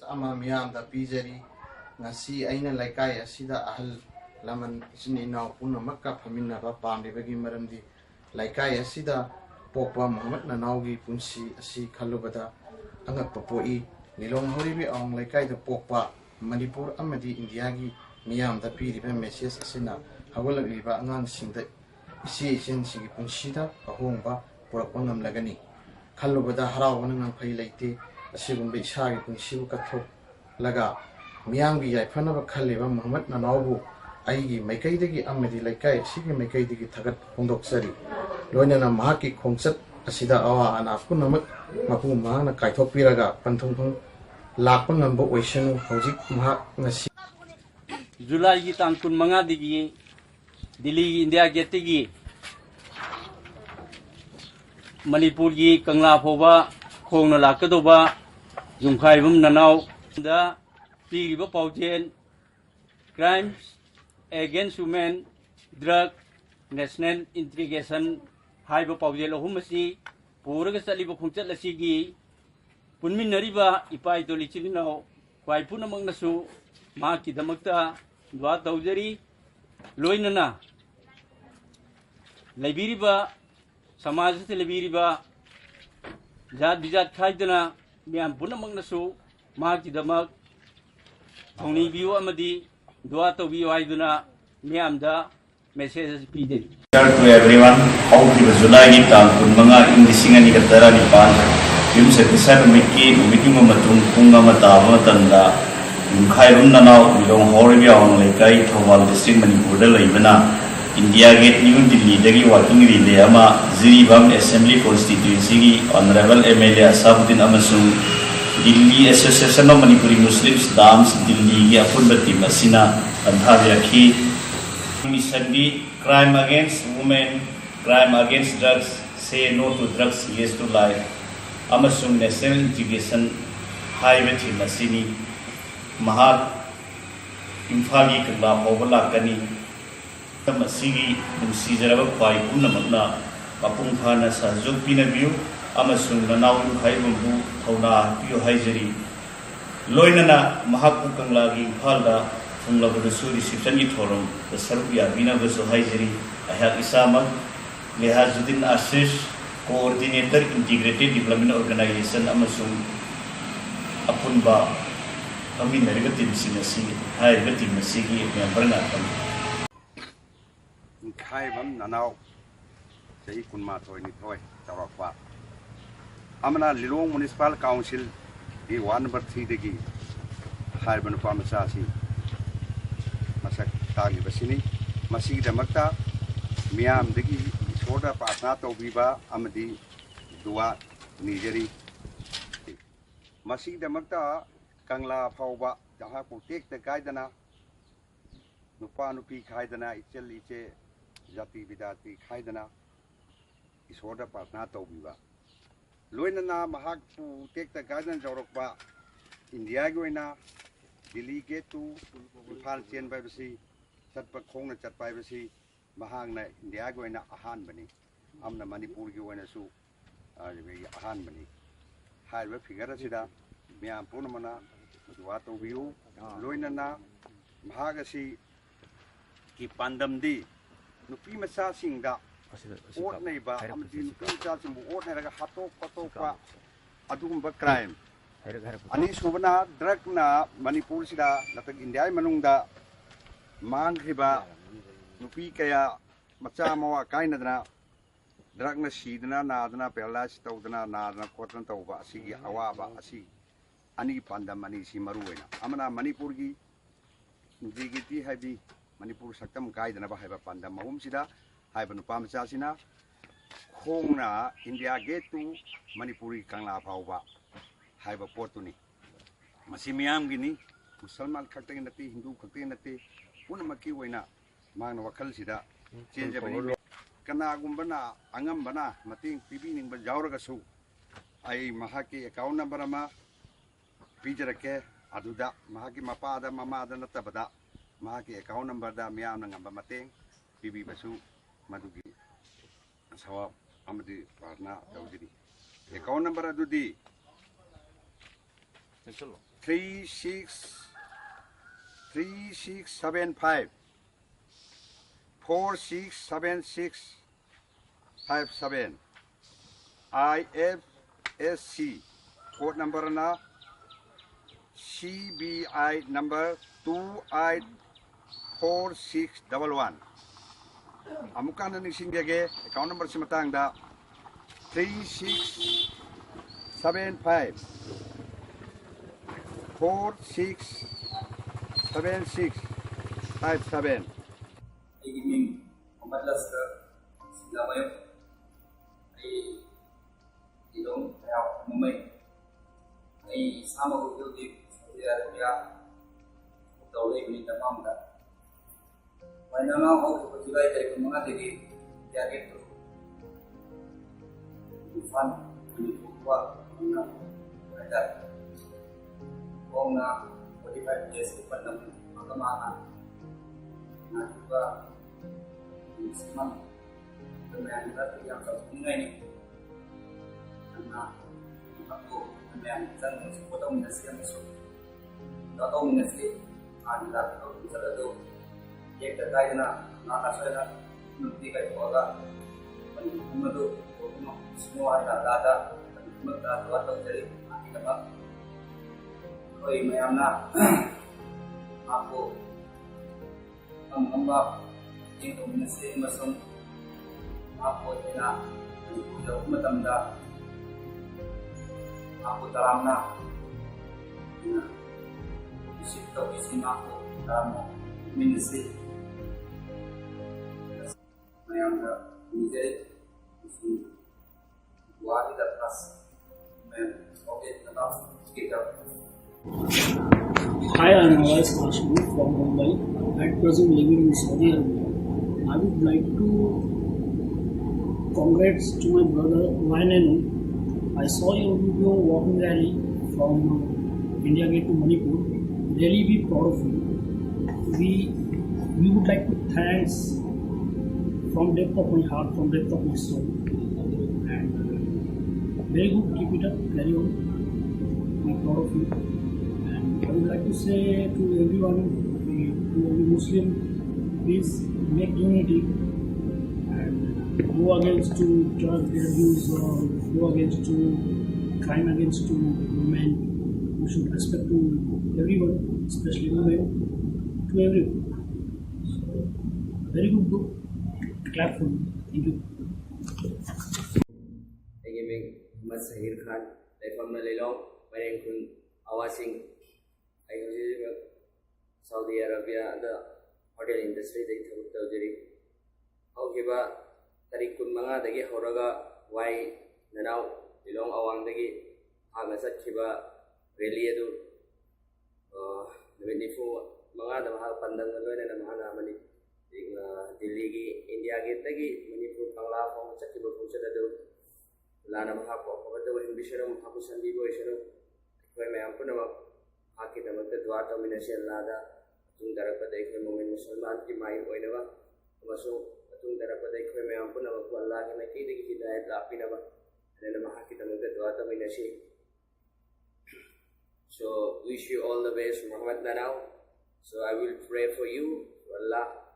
ama miyamda pijari ngasi aina laikai asida ahal laman isin inau punamakka phaminaba pamribagi maramdi laikai asida pokpa Muhammad Nanao gi punsi asi khalubada angakpa poi nilong horibi ong laikai da pokpa Manipur amadi India gi miyamda piriba message asina hawalagliba angang singda isi isin sigi punsida ahongba purakpa ngamlagani khalubada harawana ngangphai laite asigumba isagi punsibu kathok laga miyamgi yaifanaba khaliba Muhammad Nanao bu aigi maikaidagi amadi laikai sigi maikaidagi thagat hongdoksari loinana mahaki khongchat asida awa ana punamak mapu mahana kaithokpiraga panthongphang lakpa ngamba oisanu hojik mahak ngasi July gi tang kun manga digi Delhi India gate gi Manipur gi Kangla phoba khongna lakadoba Jungkhaibum Nanao da piriba paujen crimes against women drug national integration haiba paujel ahumasi puraga saliba khongchat lasigi punminariba ipai dolichilinao kwai punamang nasu ma kidamakta dwa taujari loinana laibiriba samaj se laibiriba jat bijat khaidana miam punamang nasu ma kidamak thongni biu amadi dua tawbiu haiduna miamda message pidin to everyone how the July ni tang kun manga indising ani katara ni pan yum se tisar miki meeting matung kunga mata tanda yum khairum Nanao milong horibia on lekai thawal district Manipur da leibana India Gate New Delhi dagi working relay ama Ziribam Assembly Constituency gi Honorable MLA Asabuddin amasung Delhi Association of Manipuri Muslims Dams Delhi gi apunba team asina anthabirakhi Misandi crime against women, crime against drugs, say no to drugs, yes to life. Amasung national integration highway team asini mahak imphagi kangla pawala kani tamasigi nusijaraba kwai punamakna kapung phana sajok pinabiu amasung Nanao haibumbu thauna piu haijari loinana mahak kangla gi phalda Funglabadasu Recception gi thorom the Saruk Yabiu basu haijari ahak Islamic Lehazuddin Ashish Coordinator Integrated Development Organization amasung apunba aminariga team sinasi haiba team sigi member ngakam Khaibam Nanao sei kunma thoi ni thoi tarakwa amana Lilong Municipal Council di ward number 3 degi haiban pamachasi masak tali basini masih damakta miam degi soda patna taubiba amadi dua nijeri masih damakta kangla phauba jaha putek te kaidana nupa nupi khaidana ichel iche jati bidati khaidana isoda patna taubiba loinana mahak putek te kaidana jorokba India goina Delhi Gate to Nepal Chen by the sea, Satpa Kong and Chat by the sea, Mahang India goina Ahan Bani, Amna Manipur Goina Su Ahan Bani. Highway figure Sida, Miam Punamana, Wato View, Loinana, Mahagasi, Kipandam D, Nupima Sasing da, Old neighbor, Amadin Pinchas and Old Naga Hato Patopa, Adumba crime. Ani subana drug na Manipur sida natag India manungda manghiba nupi kaya macha mawa kaina dana drug na sidna na dana pelas tawdana na dana kotran tawba asigi awaba asi ani pandam ani si maruena amana Manipur gi digiti habi Manipur saktam kaidana ba haiba pandam mahum sida haiba nupa macha sina khongna India Gate to Manipuri kangla phauba haiba potuni masi miyam gini Musalman khakta nati Hindu khakta nati punamaki waina mangna wakhal sida change bani kana gumbana angam bana mating pibi ning ba jawraga su ai mahaki account number ama pijarake aduda mahaki mapada mamada natabada mahaki account number da miyam ngamba mating pibi basu madugi sawa amadi parna tawjiri account number adudi 3675 467657 IFSC code number na CBI number 284611 amukan na ningsinggage account number si matang da 3675 467657 Evening, Umatlas Gidamak, Ilong, Mumbai, sama Uti, Saudi Arabia, Tawli, Gidamak. When I know how to July, I come on the jacket to fun, to work, like that. Kong 45 years, but Makamana, Natuba. Semang kemudian kita yang satunya ini karena aku kemudian saya potong nasi yang masuk potong nasi ada kalau bisa itu yang terkait dengan saya nanti kayak apa itu semua ada mereka atau jadi kita koi mayamna aku menambah itu menjadi masuk apa yang jauh matanda aku dalamna situ isi aku dalam menjadi yang menjadi buat di atas oke tetap kita. Hi, I'm Nawaz Hashmi from Mumbai, at present living in Saudi Arabia. I would like to congrats to my brother Nanao. I saw your video walking rally from India Gate to Manipur. Really be proud of you. We would like to thanks from depth of my heart, from depth of my soul. And very good, keep it up, carry on. I'm proud of you. And I would like to say to everyone, to every Muslim, please make unity and go against to drug abuse or go against to crime against to women. We should respect to everyone, especially women, to everyone. So, very good book. Clap for me. Thank you. Evening, Masahir Khan, from Nanao, Marine Awasing, Saudi Arabia, the hotel industry they took the jury. However, Tarikun Manga, the Horaga, why Nanao, Ilong Awang the Gate, Hamasat Kiba, Reliedu, the Venifu, Manga, the Pandan, and Mahanamani, Diligi, India Gate, the Gate, Manipu, Kangla, from Sakiba Fushadu, Lana Mahapo, whatever in Bisharam, Hapusan Bibo, when I am Punama, Hakitamat, the Dwata Minashan Lada. Tung darapada ikut momen Musliman di mai oinava, masuk tung darapada ikut meampu nama Allah yang nak kita hidayat lapi nama, dan nama hak kita mungkin doa tu minasi. So wish you all the best, Muhammad Nanao. So I will pray for you, Allah.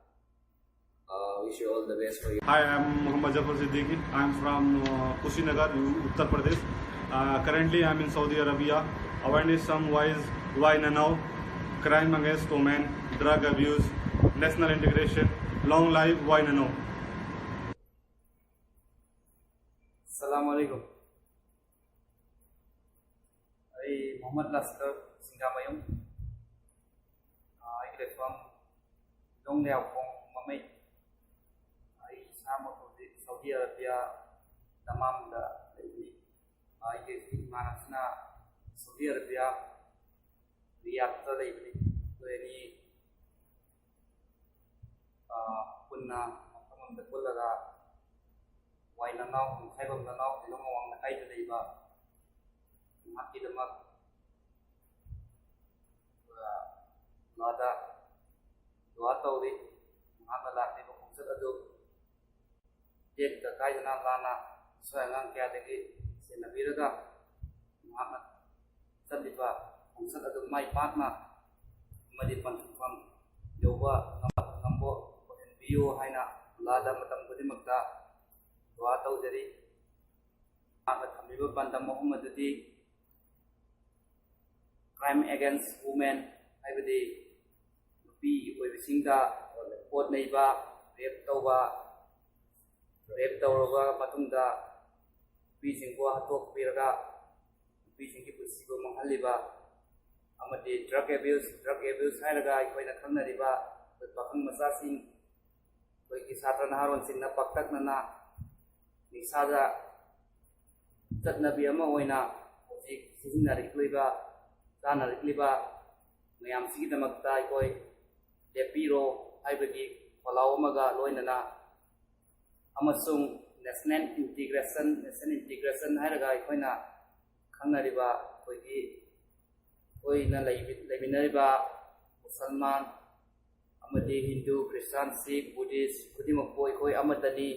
Wish you all the best for you. Hi, I'm Muhammad Jafar Siddiqui. I'm from Kushinagar, Uttar Pradesh. Currently, I'm in Saudi Arabia. Awareness wise, why Nanao? Crime against women, drug abuse, national integration, long life, why Nanao? Assalamualaikum. I Muhammad Laskar Singamayong. I get from Nanao Kong Mamay. I sama Saudi Arabia tamam da ini. I get in Manasna Saudi Arabia. Riyadh ini, ini punna teman betul lah. Wai Nanao, saya belum Nanao, ilmu orang nak kait dari ba, mak Gidamak, lada, dua tahun ni, mak lada ni bukan sedadu. Dia terkait dengan lana, saya ngang kaya lagi, saya nak biraga, mak sedih ba. ꯈꯣꯡꯆꯠ ꯑꯗꯨ ꯃꯥꯏ ꯄꯥꯛꯅ ꯑꯃꯗꯤ ꯄꯟꯊꯨꯡꯐꯝ ꯌꯧꯕ ꯉꯝꯕ ꯑꯣꯏꯍꯟꯕꯤꯌꯨ ꯍꯥꯏꯅ ꯑꯜꯂꯥꯍꯗ ꯃꯇꯝ ꯈꯨꯗꯤꯡꯃꯛꯇ ꯗꯨआ ꯇꯧꯖꯔꯤ ꯃꯍꯥꯛꯅ ꯊꯝꯂꯤꯕ ꯄꯥꯟꯗꯝ ꯑꯍꯨꯝ ꯑꯗꯨꯗꯤ crime against women ꯍꯥꯏꯕꯗꯤ ꯅꯨꯄꯤ ꯑꯣꯏꯕꯁꯤꯡꯗ ꯄꯣꯠ ꯅꯩꯕ ꯔꯦꯞ ꯇꯧꯔꯕ ꯃꯇꯨꯡꯗ ꯅꯨꯄꯤꯁꯤꯡꯕꯨ ꯍꯥꯠꯇꯣꯛꯄꯤꯔꯒ ꯅꯨꯄꯤꯁꯤꯡꯒꯤ ꯄꯨꯟꯁꯤꯕꯨ ꯃꯥꯡꯍꯜꯂꯤꯕ ꯑꯃꯗꯤ ꯗ꯭ꯔꯛ ꯑꯦꯕ꯭ꯌꯨꯁ ꯍꯥꯏꯔꯒ ꯑꯩꯈꯣꯏꯅ ꯈꯪꯅꯔꯤꯕ ꯄꯥꯈꯪ ꯃꯆꯥꯁꯤꯡ ꯑꯩꯈꯣꯏꯒꯤ ꯁꯥꯇ꯭ꯔ ꯅꯍꯥꯔꯣꯟꯁꯤꯡꯅ ꯄꯥꯛꯇꯛꯅꯅ ꯅꯤꯁꯥꯗ ꯆꯠꯅꯕꯤ ꯑꯃ ꯑꯣꯏꯅ ꯍꯧꯖꯤꯛ ꯆꯥꯅꯔꯛꯂꯤꯕ ꯃꯌꯥꯝꯁꯤꯒꯤꯗꯃꯛꯇ ꯑꯩꯈꯣꯏ ꯂꯦꯞꯄꯤꯔꯣ ꯍꯥꯏꯕꯒꯤ ꯄꯥꯎꯂꯥꯎ ꯑꯃꯒ ꯂꯣꯏꯅꯅ ꯑꯃꯁꯨꯡ ꯅꯦꯁꯅꯦꯜ ꯏꯟꯇꯤꯒ꯭ꯔꯦꯁꯟ ꯍꯥꯏꯔꯒ ꯑꯩꯈꯣꯏꯅ ꯈꯪꯅꯔꯤꯕ ꯑꯩꯈꯣꯏꯅ ꯂꯩꯃꯤꯟꯅꯔꯤꯕ ꯃꯨꯁꯜꯃꯥꯟ ꯑꯃꯗꯤ ꯍꯤꯟꯗꯨ ꯈ꯭ꯔꯤꯁꯇꯥꯟ ꯁꯤꯈ ꯕꯨꯙꯤꯁ ꯈꯨꯗꯤꯡꯃꯛꯄꯨ ꯑꯩꯈꯣꯏ ꯑꯃꯠꯇꯅꯤ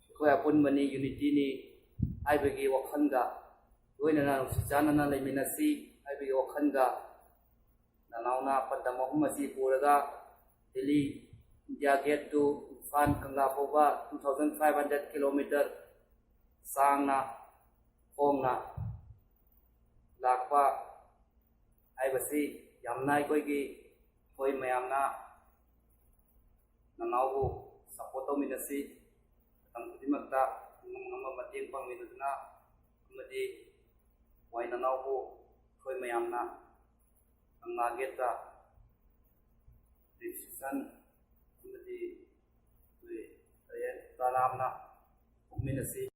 ꯑꯩꯈꯣꯏ ꯑꯄꯨꯟꯕꯅꯤ ꯌꯨꯅꯤꯇꯤꯅꯤ ꯍꯥꯏꯕꯒꯤ ꯋꯥꯈꯜꯒ ꯂꯣꯏꯅꯅ ꯅꯨꯡꯁꯤ ꯆꯥꯟꯅꯅ ꯂꯩꯃꯤꯟꯅꯁꯤ ꯍꯥꯏꯕꯒꯤ ꯋꯥꯈꯜꯒ ꯅꯅꯥꯎꯅ ꯄꯥꯟꯗꯝ ꯑꯍꯨꯝ ꯑꯁꯤ ꯄꯨꯔꯒ Delhi India gate to Imphal ꯀꯪꯂꯥ ꯐꯥꯎꯕ 2500 ꯀꯤꯂꯣꯃꯤꯇꯔ ꯁꯥꯡꯅ ꯈꯣꯡꯅ ꯂꯥꯛꯄ ꯍꯥꯏꯕꯁꯤ ꯌꯥꯝꯅ ꯑꯩꯈꯣꯏ ꯃꯌꯥꯝꯅ ꯅꯅꯥꯎꯕꯨ ꯁꯄꯣꯔꯠ ꯇꯧꯃꯤꯟꯅꯁꯤ ꯃꯇꯝ ꯈꯨꯗꯤꯡꯃꯛꯇ ꯑꯃ ꯃꯇꯦꯡ ꯄꯥꯡꯃꯤꯟꯅꯗꯨꯅ ꯑꯃꯗꯤ ꯋꯥꯏ ꯅꯅꯥꯎꯕꯨ ꯑꯩꯈꯣꯏ ꯃꯌꯥꯝꯅ ꯀꯪꯂꯥ ꯒꯦꯠꯇ ꯔꯤꯁꯦꯞꯁꯟ ꯑꯃꯗꯤ ꯇꯔꯥꯝꯅ ꯄꯣꯛꯃꯤꯟꯅꯁꯤ